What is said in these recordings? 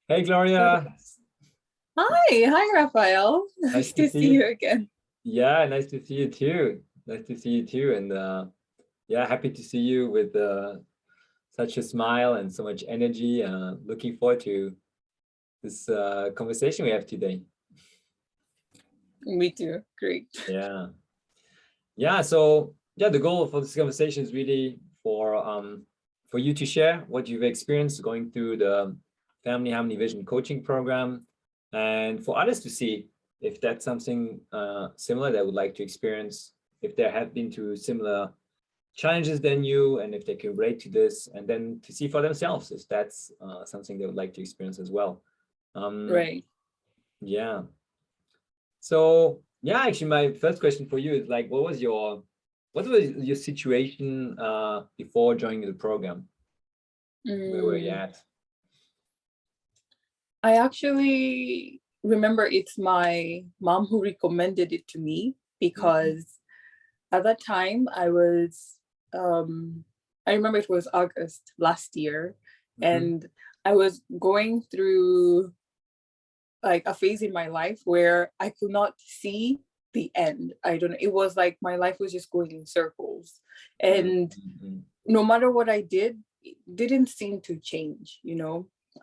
Hey, Gloria. Hi, Raphael. Nice Nice to to see see you. you again. Yeah, nice to see you too. Nice to see you too. And yeah, happy to see you with such a smile and so much energy. Looking forward to this conversation we have today. Me too. Great. Yeah. Yeah. So yeah, the goal for this conversation is really for you to share what you've experienced going through the Family Harmony Vision coaching program, and for others to see if that's something similar they would like to experience, if they have been through similar challenges than you, and if they can relate to this, and then to see for themselves if that's something they would like to experience as well. Right. Yeah. So yeah, actually, my first question for you is like, what was your situation before joining the program? Where were you Mm, at? I actually remember it's my mom who recommended it to me Mhm, because at that time um I remember it was August last year, mhm, and I was going through like a phase in my life where I could not see the end. I don't know. It was like my life was just going in circles. mhm, And mhm, no matter what I did, it didn't seem to change.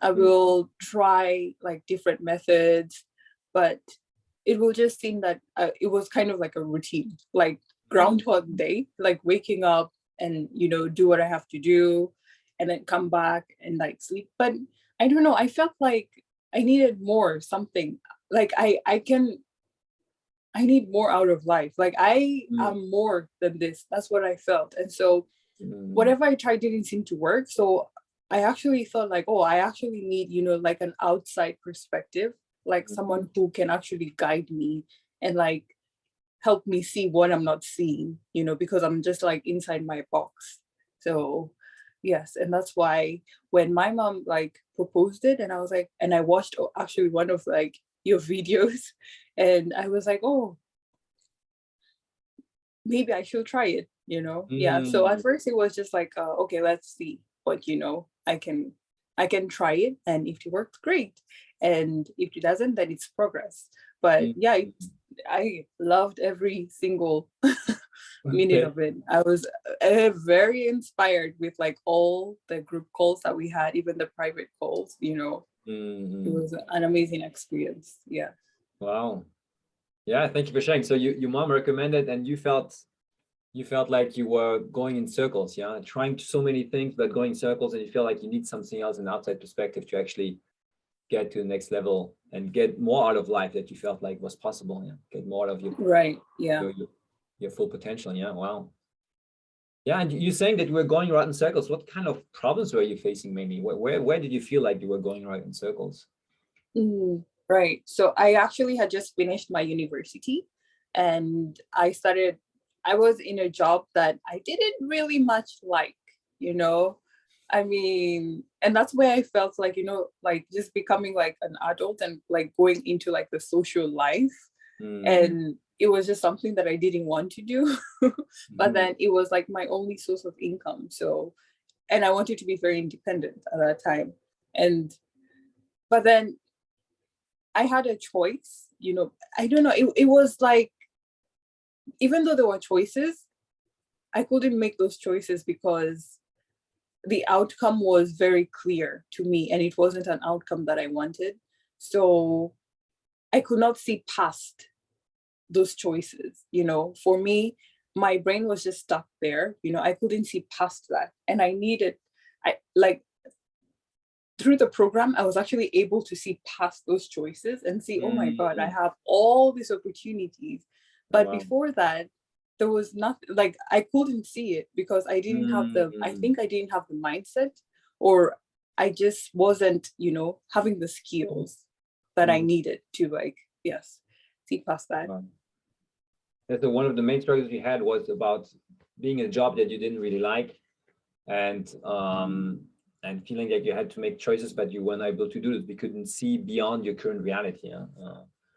I mhm, will try like different methods, but it will just seem that it was kind of like a routine, like Groundhog Day, like waking up and, do what I have to do and then come back and like sleep. But I don't know. I felt like I needed more something. Like I need more out of life. Like I mhm, am more than this. That's what I felt. And so mhm, whatever I tried didn't seem to work. So I actually thought like, oh, I actually need, like an outside perspective, like mhm. someone who can actually guide me and like help me see what I'm not seeing, because I'm just like inside my box. So yes, and that's why when my mom like proposed it and I was like, and I watched actually one of like your videos and I was like, oh, maybe I should try it. Yeah. So at Mm, first it was just like, okay, let's see. But I can try it, and if it works, great. And if it doesn't, then it's progress. But mm, yeah, mm. I loved every single minute Okay. of it. I was very inspired with like all the group calls that we had, even the private calls. It Mhm. was an amazing experience. Yeah. Wow. Yeah, thank you for sharing. So your mom recommended, and you felt like you were going in circles, yeah, trying so many things, but going in circles, and you feel like you need something else, an outside perspective to actually get to the next level and get more out of life that you felt like was possible. Yeah, get more out of your Right. Yeah. your your, your full potential. Yeah, wow. Yeah, and you're saying that you were going right in circles. What kind of problems were you facing mainly? Where did you feel like you were going right in circles? Right. So I actually had just finished my university and I was in a job that I didn't really much like, you know. I mean, and that's where I felt like, like just becoming like an adult and like going into like the social life. Mm, And it was just something that I didn't want to do. But mhm, then it was like my only source of income. So, and I wanted to be very independent at that time. And but then I had a choice. I don't know. It was like, even though there were choices, I couldn't make those choices because the outcome was very clear to me and it wasn't an outcome that I wanted. So I could not see past those choices. For me, my brain was just stuck there. I couldn't see past that. And I like, through the program, I was actually able to see past those choices and see, oh my God, I mm. have all these opportunities. Oh, But wow. before that, there was nothing, like I couldn't see it because I Mm, think I didn't have the mindset, or I just wasn't, having the skills that I mm, needed to like, yes, see past that. wow. That's one of the main struggles you had was about being in a job that you didn't really like, and feeling like you had to make choices, but you weren't able to do this. You couldn't see beyond your current reality. Yeah.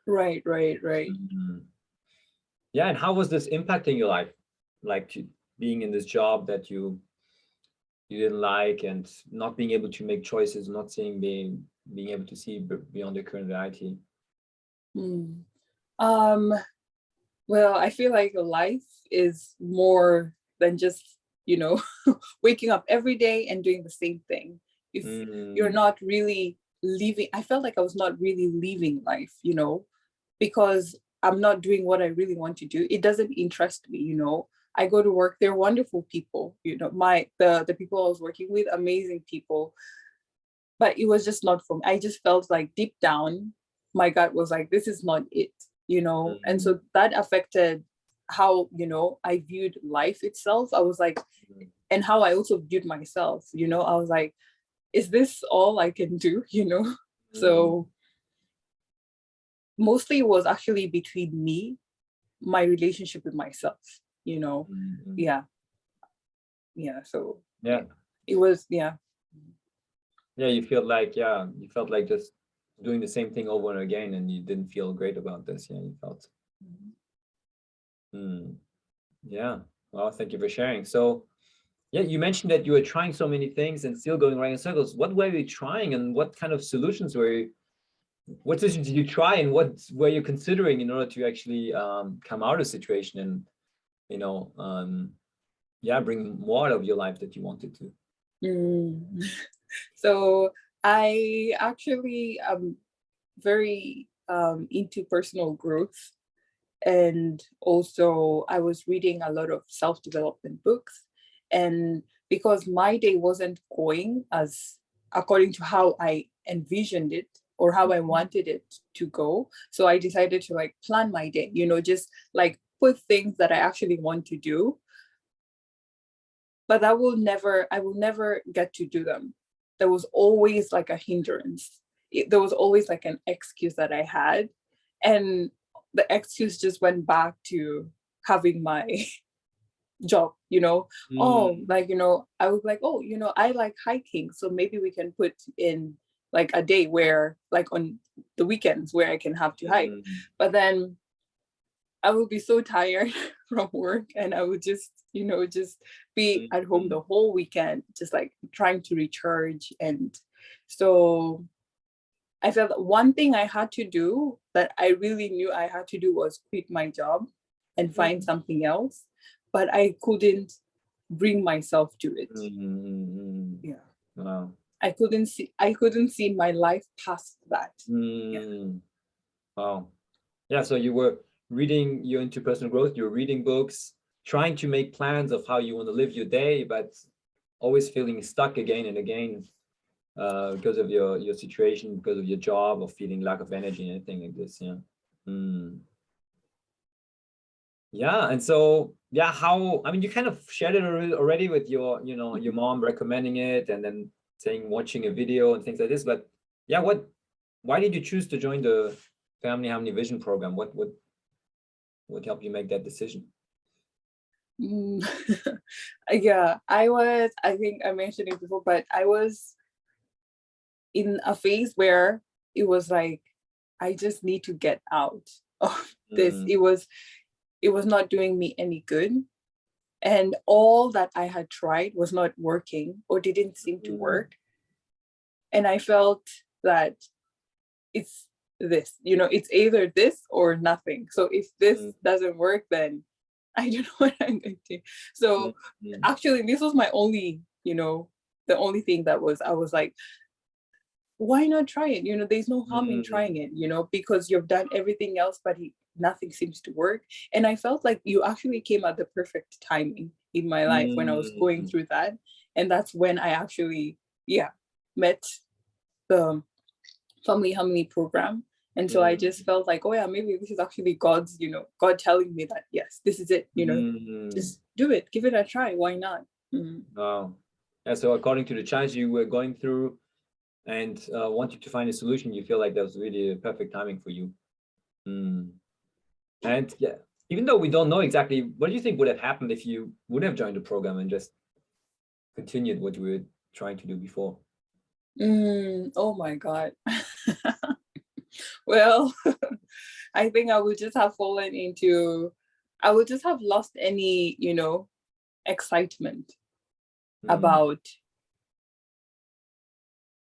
Right, right, right. Mhm. Yeah. And how was this impacting your life? Like being in this job that you you didn't like, and not being able to make choices, not seeing, being able to see beyond the current reality? Hmm. Um, well, I feel like life is more than just, you know, waking up every day and doing the same thing. If you're Mm, not really living, I felt like I was not really living life, you know, because I'm not doing what I really want to do. It doesn't interest me, you know. I go to work, they're wonderful people, you know, the people I was working with, amazing people, but it was just not for me. I just felt like deep down, my gut was like, this is not it, you know? And mm, so that affected how, you know, I viewed life itself. I was like, mm, and how I also viewed myself, you know, I was like, is this all I can do, you know? mm, So mostly it was actually between me, my relationship with myself, you know? mm, mm. Yeah. Yeah. So Yeah, it was, yeah. yeah, you felt like just doing the same thing over and again, and you didn't feel great about this. Yeah, you felt. Mm, yeah. Well, thank you for sharing. So, yeah, you mentioned that you were trying so many things and still going around in circles. What were you trying, and what kind of solutions were you? What solutions did you try, and what were you considering in order to actually come out of the situation and, you know, yeah, bring more out of your life that you wanted to? Mm. So I actually am very into personal growth. And also, I was reading a lot of self development books. And because my day wasn't going as according to how I envisioned it or how I Mhm. wanted it to go, so I decided to like plan my day, you know, just like put things that I actually want to do, but I will never get to do them. There was always like a hindrance. There was always like an excuse that I had. And the excuse just went back to having my job, you know. Oh, Mm, like, you know, I was like, oh, you know, I like hiking. So maybe we can put in like a day where, like on the weekends, where I can have to hike. mm, But then I would be so tired from work and I would just, you know, just be mm, at home mm, the whole weekend, just like trying to recharge. And so I felt that one thing I had to do that I really knew I had to do was quit my job and find mm, something else, but I couldn't bring myself to it. mm, mm. Yeah. Wow. I couldn't see my life past that. Yeah. Mm, wow. Yeah, so you were reading, you're into personal growth, you're reading books, trying to make plans of how you want to live your day, but always feeling stuck again and again because of your situation, because of your job, or feeling lack of energy, anything like this. Yeah. Mm. Yeah, and so yeah, how, I mean, you kind of shared it already with your, you know, your Mhm. mom recommending it, and then saying watching a video and things like this. But yeah, why did you choose to join the Family Harmony Vision program? What helped you make that decision? Mm. Yeah, I think I mentioned it before, but I was in a phase where it was like, I just need to get out of this. Mm, It was not doing me any good. And all that I had tried was not working or didn't seem to mm, work. And I felt that it's this, you know, it's either this or nothing. So if this mm, doesn't work, then I don't know what I'm going to do. mm, So mm, actually, this was my only, you know, the only thing that was, I was like, why not try it? You know, there's no harm in mm, trying it, you know, because you've done everything else, but nothing seems to work. And I felt like you actually came at the perfect timing in my life when I was going mm, through that. And that's when I actually, yeah, met the Family Harmony program. And so I just mm, felt like, oh yeah, maybe this is actually God's, you know, God telling me that, yes, this is it, you know, mm. just do it, give it a try. Why not? Mm. Wow. Yeah, so according to the challenge you were going through and wanted to find a solution, you feel like that was really a perfect timing for you. Mm. And yeah, even though we don't know exactly, what do you think would have happened if you would have joined the program and just continued what you were trying to do before? Oh my God. Well, I think I would just have fallen into, I would just have lost any, you know, excitement. about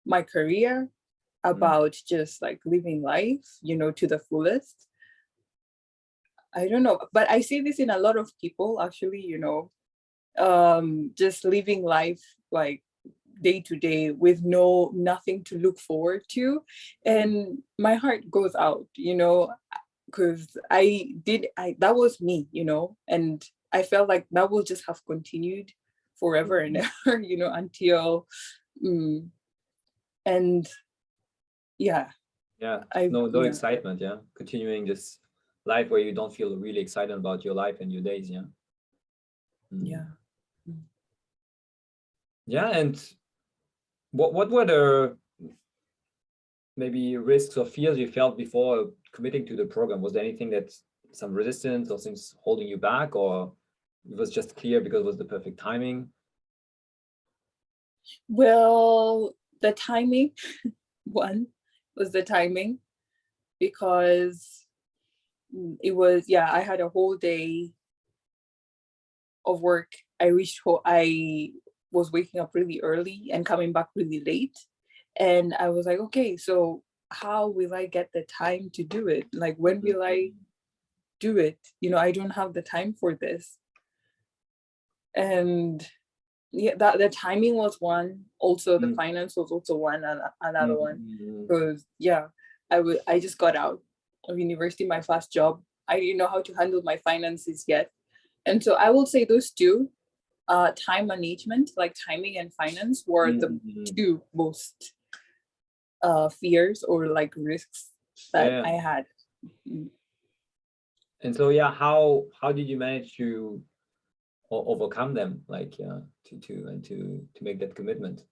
my career, about just like living life, to the fullest. I don't know, but I see this in a lot of people actually, just living life like day to day with nothing to look forward to. And my heart goes out, because that was me, and I felt like that will just have continued forever and ever, until and yeah. No excitement, continuing this life where you don't feel really excited about your life and your days. And what were the maybe risks or fears you felt before committing to the program? Was there anything that some resistance or things holding you back, or it was just clear because it was the perfect timing? Well, the timing, one was the timing, because it was, I had a whole day of work. I was waking up really early and coming back really late. And I was like, okay, so how will I get the time to do it? Like, when will I do it? I don't have the time for this. And the timing was one. Also, the finance was also one, and another one. Because I just got out of university, my first job. I didn't know how to handle my finances yet. And so I will say those two, time management, like timing and finance, were the two most fears or like risks that I had. And so how did you manage to overcome them, like to make that commitment?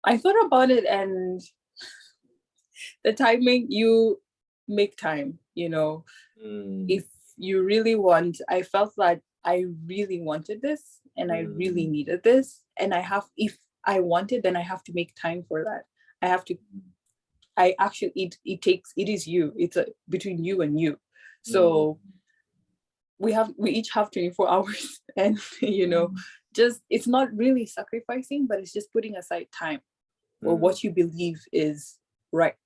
I thought about it, and the timing, you make time, if you really want. I felt that I really wanted this, and I really needed this, and if I want it, then I have to make time for that. It is you, it's between you and you. So we each have 24 hours, and just, it's not really sacrificing, but it's just putting aside time for what you believe is right,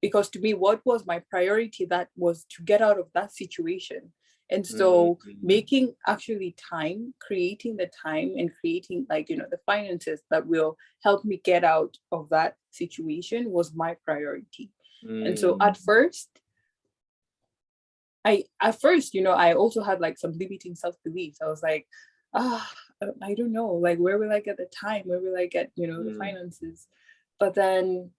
because to me, what was my priority, that was to get out of that situation. And so making actually time, creating the time, and creating, like, the finances that will help me get out of that situation was my priority. And so at first, I also had like some limiting self-beliefs. I was like, I don't know, like, where will I get the time? Where will I get, the finances? But then,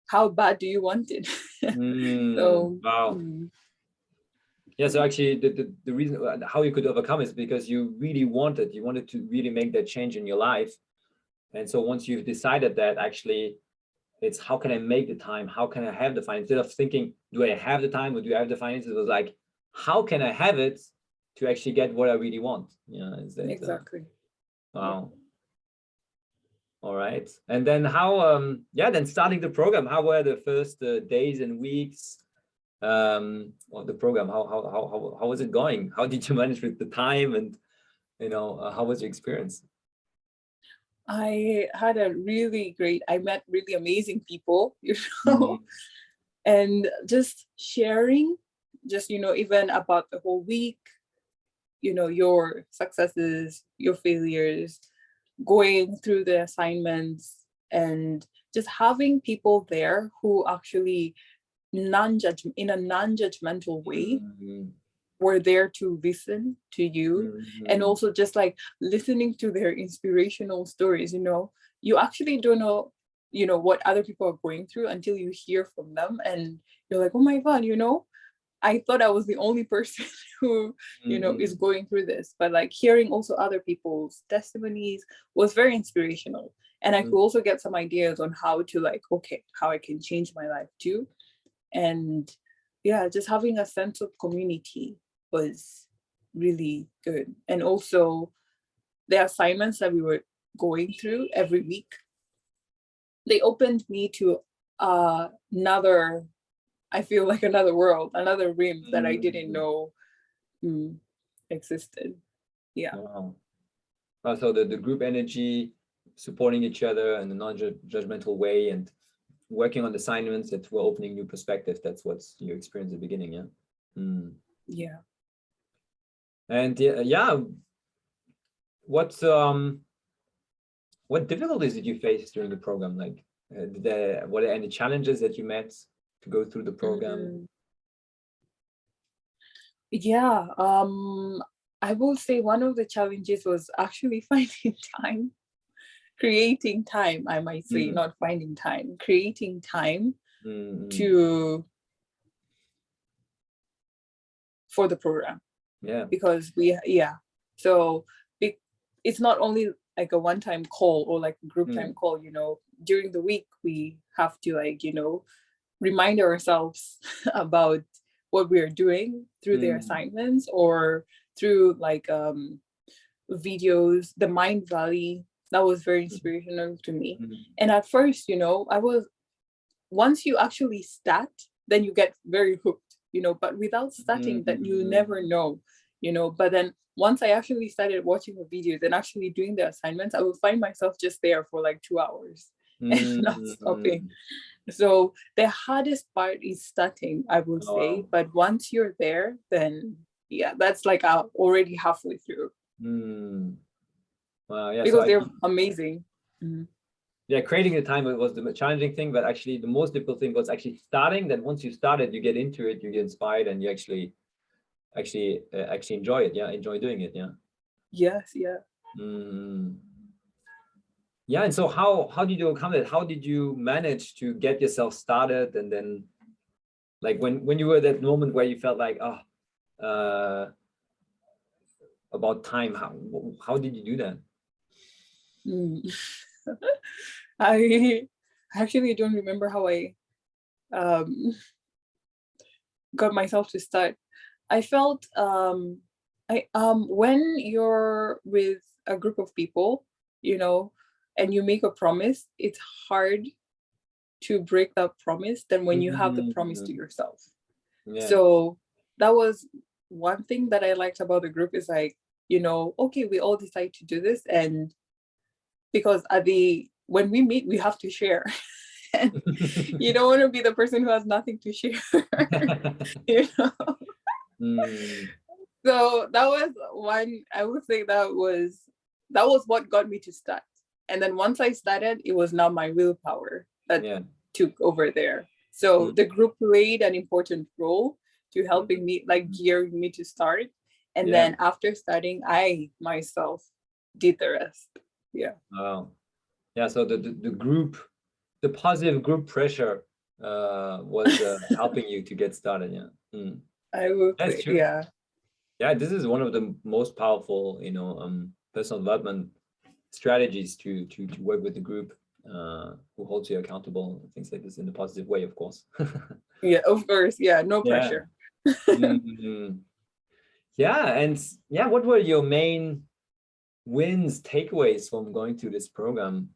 how bad do you want it? So, wow. So actually the reason how you could overcome is because you really wanted to really make that change in your life. And so once you've decided that, actually it's, how can I make the time? How can I have the finance? Instead of thinking, do I have the time or do I have the finances? It was like, how can I have it to actually get what I really want? Exactly. Wow. All right. And then how, then starting the program, how were the first days and weeks on the program? How was it going? How did you manage with the time, and how was your experience? I met really amazing people, and just sharing, just, even about the whole week, your successes, your failures, going through the assignments, and just having people there who actually in a non-judgmental way were there to listen to you. And also just like listening to their inspirational stories. You actually don't know what other people are going through until you hear from them, and you're like, oh my God, I thought I was the only person who is going through this. But like hearing also other people's testimonies was very inspirational, and I could also get some ideas on how to, like, okay, how I can change my life too. And just having a sense of community was really good. And also the assignments that we were going through every week, they opened me to another world, another rim that I didn't know existed. Yeah. Wow. So the group energy, supporting each other in a non-judgmental way, and working on assignments that were opening new perspectives. That's what's your experience at the beginning, yeah? Yeah. And yeah, what difficulties did you face during the program? Like, what are any challenges that you met to go through the program? Yeah. I will say one of the challenges was actually finding time, creating time, I might say, not finding time, creating time for the program. Yeah. Because so it's not only like a one-time call or like a group time call, during the week we have to, like, remind ourselves about what we are doing through the assignments or through like videos. The Mind Valley, that was very inspirational to me. And at first, once you actually start, then you get very hooked, but without starting, that you never know, but then once I actually started watching the videos and actually doing the assignments, I would find myself just there for like 2 hours and not stopping. So the hardest part is starting, I would say. But once you're there, then yeah, that's like already halfway through. Wow, yeah, because they're amazing. Yeah, creating the time was the challenging thing, but actually the most difficult thing was actually starting. Then once you started, you get into it, you get inspired, and you actually enjoy it. Yeah, enjoy doing it. Yeah. Yes. Yeah. Yeah, and so how did you overcome that? How did you manage to get yourself started? And then, like when you were at that moment where you felt like, about time, how did you do that? I actually don't remember how I got myself to start. I felt when you're with a group of people, and you make a promise, it's hard to break that promise than when you have the promise to yourself. Yeah. So that was one thing that I liked about the group, is like, okay, we all decide to do this, and because when we meet, we have to share. And you don't want to be the person who has nothing to share. So that was one, I would say that was what got me to start. And then once I started, it was now my willpower that took over there. So the group played an important role to helping me, like gearing me to start. And then after starting, I myself did the rest. Yeah. Wow. Yeah. So the group, the positive group pressure was helping you to get started. Yeah. I would say, true. Yeah. Yeah, this is one of the most powerful, personal development strategies to work with the group who holds you accountable, things like this, in a positive way, of course. Yeah, of course. Yeah, no pressure. Yeah, and yeah, what were your main wins, takeaways from going through this program?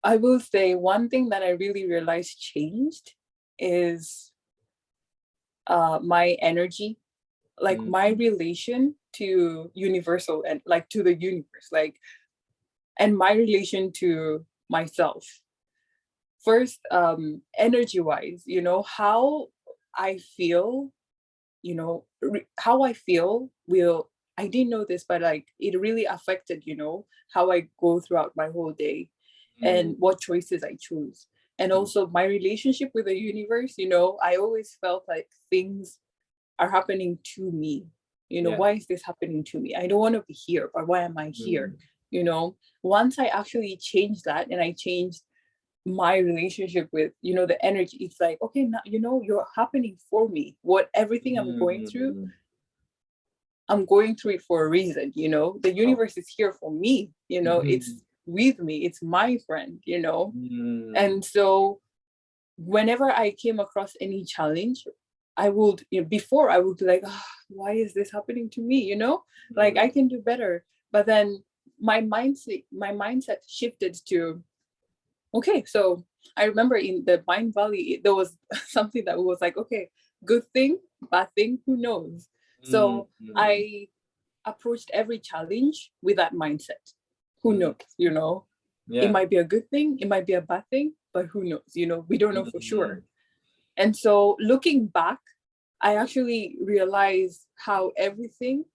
I will say one thing that I really realized changed is my energy, like my relation to universal and like to the universe, like, and my relation to myself. First, energy wise, how I feel, how I feel will, I didn't know this, but like it really affected, how I go throughout my whole day and what choices I choose. And also my relationship with the universe, I always felt like things are happening to me. Why is this happening to me? I don't want to be here, but why am I here? Once I actually changed that, and I changed my relationship with, the energy, it's like, okay, now, you're happening for me. Everything I'm going through it for a reason. The universe is here for me. It's with me. It's my friend. And so whenever I came across any challenge, I would, before I would be like, why is this happening to me? Like I can do better. But then my mindset shifted to, okay, so I remember in the Mind Valley, there was something that was like, okay, good thing, bad thing, who knows? So I approached every challenge with that mindset. Who knows, you know? It Yeah. might be a good thing, it might be a bad thing, but who knows, you know? We don't know for sure. Mm. And so looking back, I actually realized how everything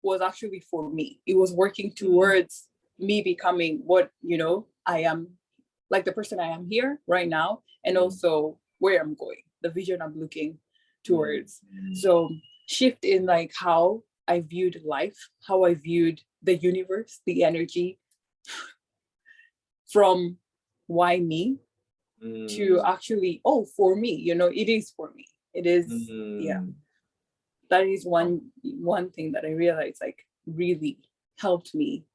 was actually for me. It was working towards me becoming what, you know, I am, like the person I am here right now, and also where I'm going, the vision I'm looking towards. So shift in like how I viewed life, how I viewed the universe, the energy, from why me to actually, oh, for me, you know, it is for me. It is, yeah. That is one thing that I realized like really helped me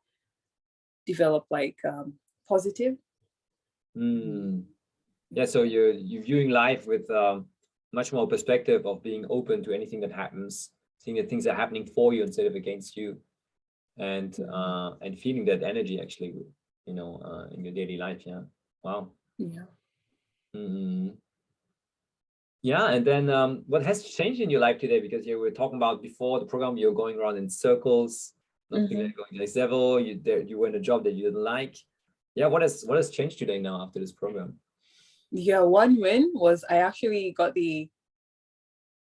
develop like positive. Yeah, so you're viewing life with much more perspective of being open to anything that happens, seeing that things are happening for you instead of against you, and feeling that energy actually, you know, in your daily life. Yeah. Wow. Yeah. Yeah, and then what has changed in your life today? Because you were talking about before the program, you're going around in circles, not feeling like going to the next level. You were in a job that you didn't like. Yeah, what has changed today now after this program? Yeah, one win was I actually got the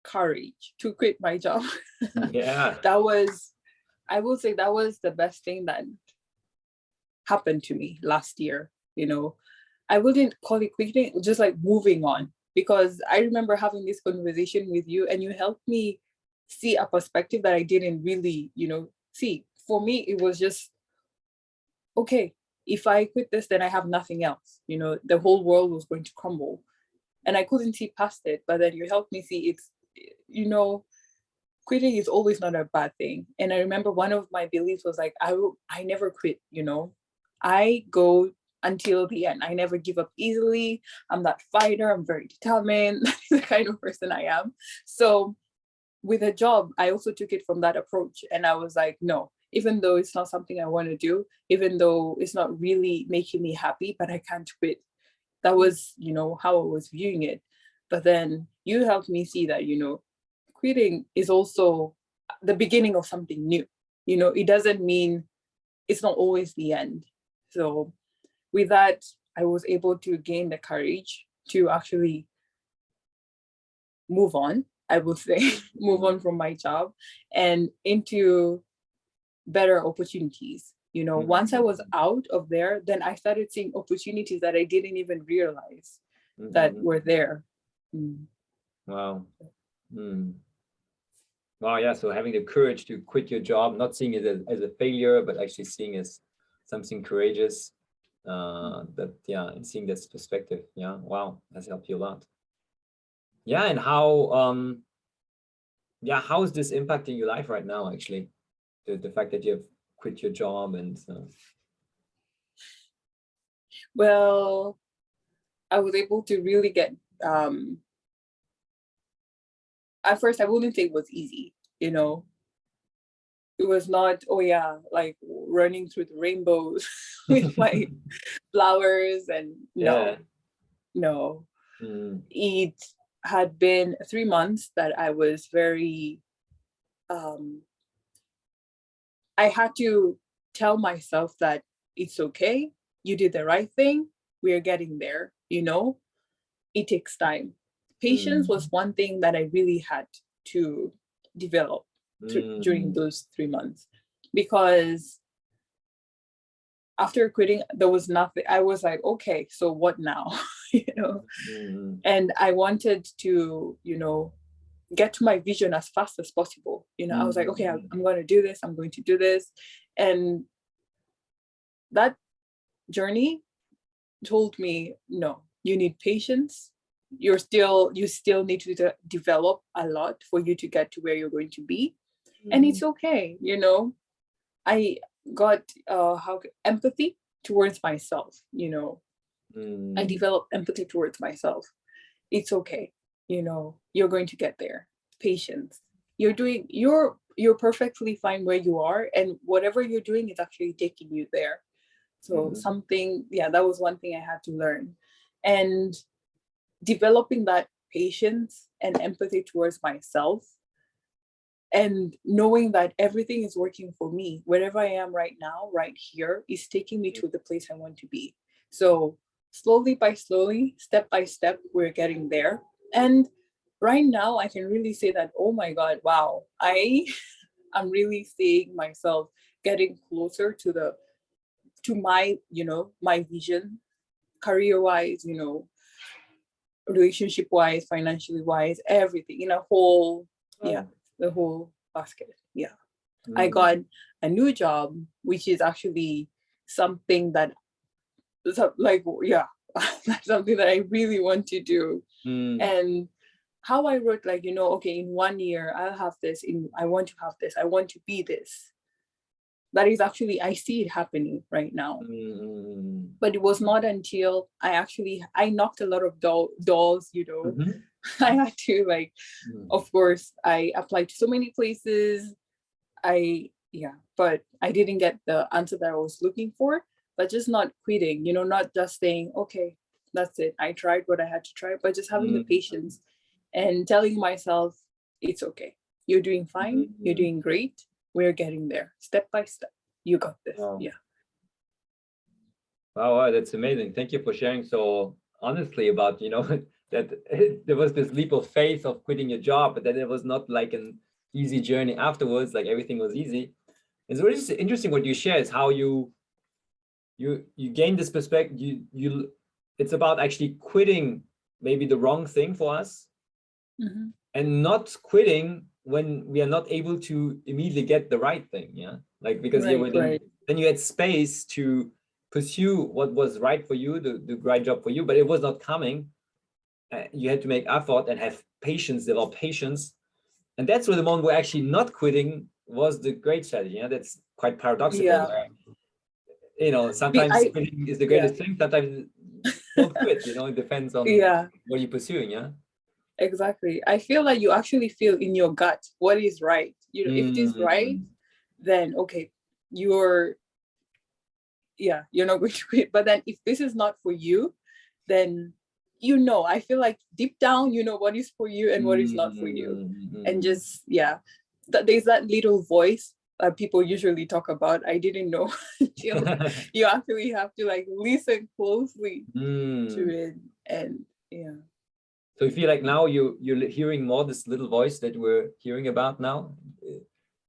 courage to quit my job. Yeah. That was, I will say that was the best thing that happened to me last year. You know, I wouldn't call it quitting, just like moving on. Because I remember having this conversation with you and you helped me see a perspective that I didn't really, you know, see. For me, it was just, okay, if I quit this, then I have nothing else. You know, the whole world was going to crumble. And I couldn't see past it. But then you helped me see it's, you know, quitting is always not a bad thing. And I remember one of my beliefs was like, I never quit, you know. I go until the end. I never give up easily. I'm that fighter. I'm very determined. That's the kind of person I am. So with a job, I also took it from that approach. And I was like, no, even though it's not something I want to do, even though it's not really making me happy, but I can't quit. That was, you know, how I was viewing it. But then you helped me see that, you know, quitting is also the beginning of something new. You know, it doesn't mean it's not always the end. So with that, I was able to gain the courage to actually move on, I would say, move on from my job and into better opportunities. You know, once I was out of there, then I started seeing opportunities that I didn't even realize that were there. Wow. Wow, yeah. So having the courage to quit your job, not seeing it as a failure, but actually seeing it as something courageous. And seeing this perspective. Yeah, wow, that's helped you a lot. Yeah, and how is this impacting your life right now, actually? The fact that you have quit your job and Well, I was able to really get at first I wouldn't say it was easy, you know. It was not, oh yeah, like running through the rainbows with like flowers and yeah. no. It had been 3 months that I was very I had to tell myself that it's okay, you did the right thing, we're getting there, you know. It takes time. Patience was one thing that I really had to develop during those 3 months, because after quitting, there was nothing. I was like, okay, so what now? You know, and I wanted to, you know, get to my vision as fast as possible. You know, I was like, okay, I'm going to do this. I'm going to do this. And that journey told me, no, you need patience. You still need to develop a lot for you to get to where you're going to be. And it's okay. You know, I got empathy towards myself. You know, I developed empathy towards myself. It's okay. You know, you're going to get there. Patience. You're perfectly fine where you are, and whatever you're doing is actually taking you there. So that was one thing I had to learn. And developing that patience and empathy towards myself, and knowing that everything is working for me, wherever I am right now, right here, is taking me to the place I want to be. So slowly by slowly, step by step, we're getting there. And right now I can really say that, oh my God, wow, I'm really seeing myself getting closer to my, my vision, career wise, relationship wise, financially wise, everything in a whole, the whole basket. Yeah. I got a new job, which is actually something that, like, yeah, that's something that I really want to do. And how I wrote, like, okay, in 1 year, I'll have this, I want to have this, I want to be this. That is actually, I see it happening right now. But it was not until I knocked a lot of doors, I had to, like, of course, I applied to so many places. But I didn't get the answer that I was looking for, but just not quitting, not just saying, okay, that's it. I tried what I had to try, but just having the patience and telling myself, it's okay. You're doing fine. You're doing great. We're getting there step by step. You got this. Wow. Yeah. Wow, that's amazing. Thank you for sharing so honestly about, that there was this leap of faith of quitting your job, but then it was not like an easy journey afterwards, like everything was easy. It's really interesting what you share is how you gain this perspective. It's about actually quitting maybe the wrong thing for us, and not quitting when we are not able to immediately get the right thing. Yeah, like, because then you had space to pursue what was right for you, the right job for you, but it was not coming. You had to make effort and have patience, develop patience. And that's where the moment where actually not quitting was the great strategy. That's quite paradoxical. Yeah. Sometimes quitting is the greatest thing. Sometimes don't quit, it depends on what you're pursuing. Yeah. Exactly. I feel like you actually feel in your gut what is right. If it is right, then okay, you're not going to quit. But then if this is not for you, then I feel like deep down, what is for you and what is not for you. And just, there's that little voice people usually talk about. I didn't know until you actually have to, like, listen closely to it. And so you feel like now you're hearing more this little voice that we're hearing about now?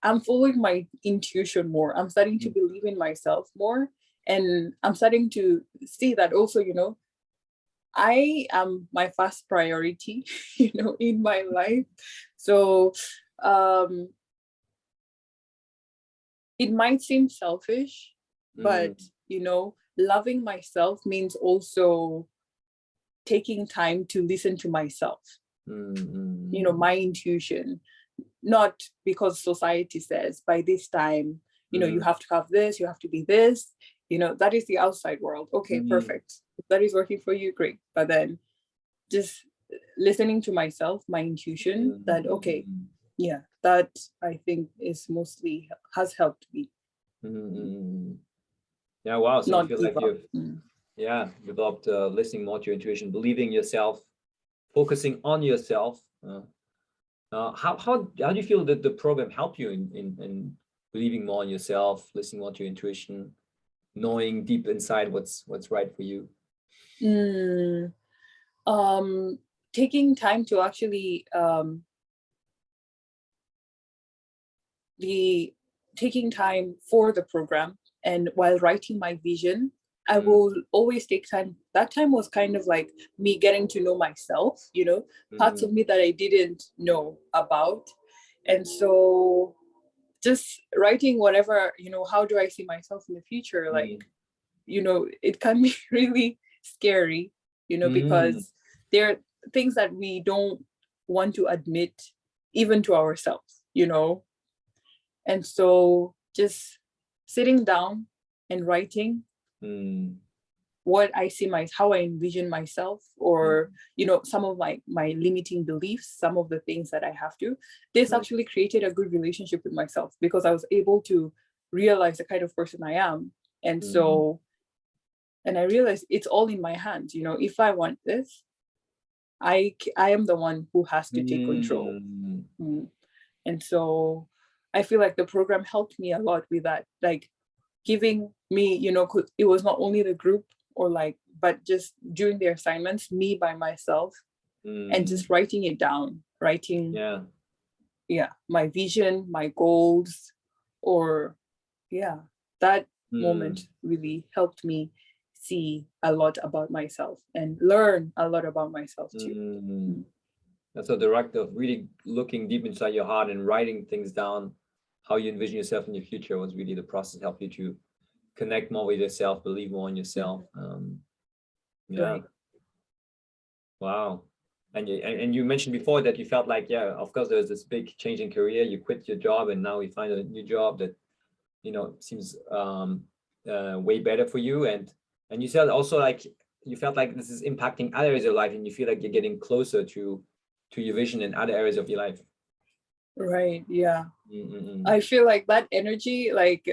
I'm following my intuition more. I'm starting to believe in myself more. And I'm starting to see that also, I am my first priority, in my life. So it might seem selfish, but, loving myself means also taking time to listen to myself, my intuition, not because society says by this time, you have to have this, you have to be this, that is the outside world. Okay, perfect. If that is working for you, great. But then just listening to myself, my intuition, that, okay, that I think is mostly has helped me. Yeah, wow. So Not I feel like you've developed listening more to your intuition, believing yourself, focusing on yourself. How do you feel that the program helped you in believing more in yourself, listening more to your intuition, knowing deep inside what's right for you? Taking time to actually taking time for the program, and while writing my vision, I will always take time. That time was kind of like me getting to know myself, parts of me that I didn't know about. And so just writing whatever, how do I see myself in the future? Like, it can be really scary, because there are things that we don't want to admit even to ourselves, And so just sitting down and writing what I see, how I envision myself, or, some of my limiting beliefs, some of the things that I have to. This actually created a good relationship with myself, because I was able to realize the kind of person I am. And so, and I realized it's all in my hands. If I want this, I am the one who has to take control. And so I feel like the program helped me a lot with that, like giving me, 'cause it was not only the group or like, but just doing the assignments, me by myself, and just writing it down, my vision, my goals, or that moment really helped me see a lot about myself and learn a lot about myself too. That's so the act of really looking deep inside your heart and writing things down, how you envision yourself in the future, was really the process help you to connect more with yourself, believe more in yourself. Right. Wow. And you mentioned before that you felt like, of course, there's this big change in career. You quit your job and now you find a new job that, seems way better for you. And you said also like you felt like this is impacting other areas of life, and you feel like you're getting closer to your vision in other areas of your life. Right. Yeah. I feel like that energy, like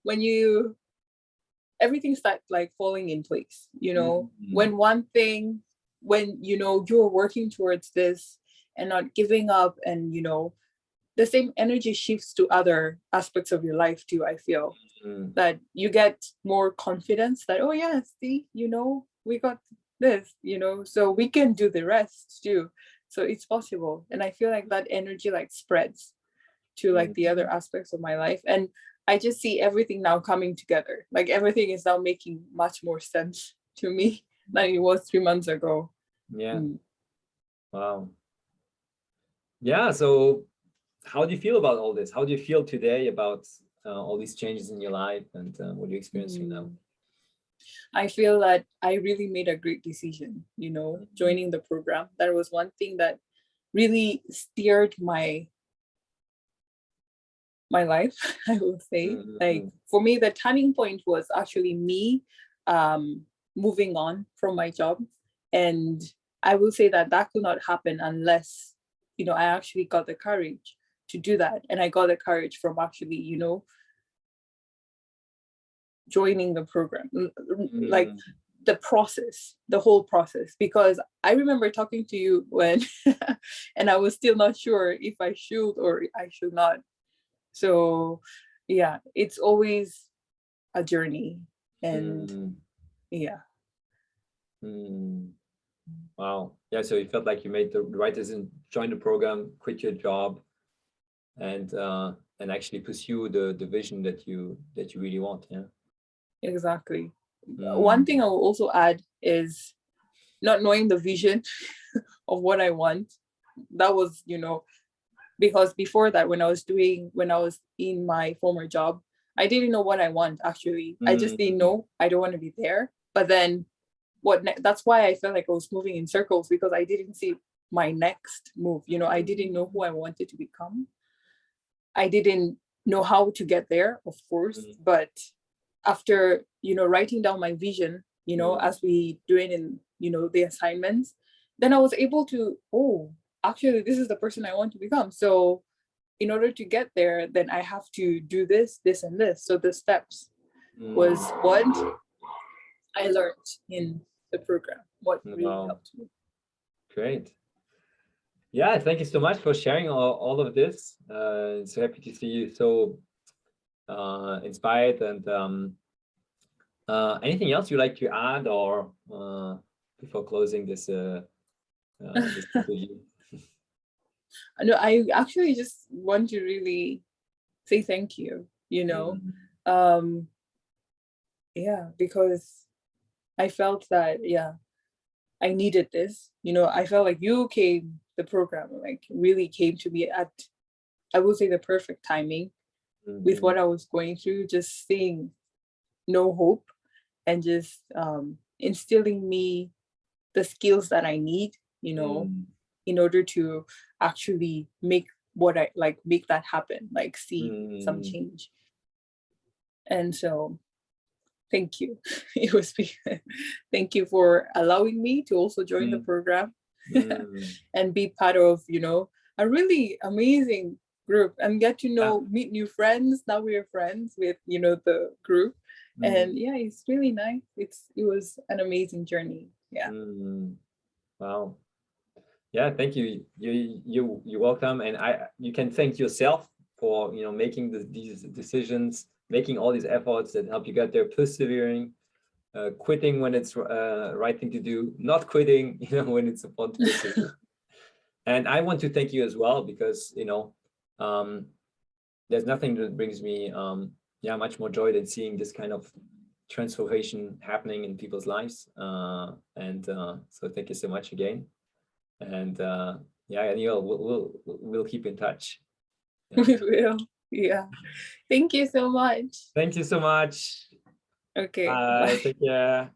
when everything starts like falling in place, when one thing, when, you're working towards this and not giving up, and, the same energy shifts to other aspects of your life too. I feel that you get more confidence that, oh yeah, see, we got this, so we can do the rest too. So it's possible. And I feel like that energy like spreads to like the other aspects of my life. And I just see everything now coming together. Like everything is now making much more sense to me than it was 3 months ago. Yeah. Wow. Yeah. So how do you feel about all this? How do you feel today about all these changes in your life, and what you're experiencing now? I feel that I really made a great decision, joining the program. That was one thing that really steered my life, I would say. Like for me, the turning point was actually me moving on from my job. And I will say that could not happen unless, I actually got the courage to do that. And I got the courage from actually, joining the program, like the whole process, because I remember talking to you when, and I was still not sure if I should or I should not. So yeah, it's always a journey. And Wow. Yeah, so you felt like you made the right decision, join the program, quit your job, and actually pursue the vision that you really want. Yeah, exactly. One thing I will also add is not knowing the vision of what I want. That was, because before that, when I was in my former job, I didn't know what I want actually. I just didn't know. I don't want to be there. But then that's why I felt like I was moving in circles, because I didn't see my next move. I didn't know who I wanted to become. I didn't know how to get there, of course. But after, writing down my vision, as we do it in, the assignments, then I was able to, actually, this is the person I want to become. So in order to get there, then I have to do this, this, and this. So the steps was what I learned in the program, what really helped me. Great. Yeah, thank you so much for sharing all of this. So happy to see you so inspired. And anything else you'd like to add, or before closing this this interview? No, I actually just want to really say thank you, because I felt that, I needed this. I felt like the program like really came to me at, I would say, the perfect timing with what I was going through, just seeing no hope, and just instilling me the skills that I need, in order to actually make make that happen, like see some change. And so thank you. It was thank you for allowing me to also join the program and be part of, a really amazing group, and get to meet new friends. Now we are friends with, the group. And it's really nice. It was an amazing journey. Wow. Yeah, thank you. You're welcome. And you can thank yourself for, making these decisions, making all these efforts that help you get there, persevering, quitting when it's right thing to do, not quitting, when it's important to persevere. And I want to thank you as well, because, um, there's nothing that brings me, much more joy than seeing this kind of transformation happening in people's lives. So thank you so much again. And we'll keep in touch. Yeah. We will. Yeah. Thank you so much. Thank you so much. Okay. Bye. Bye. Take care.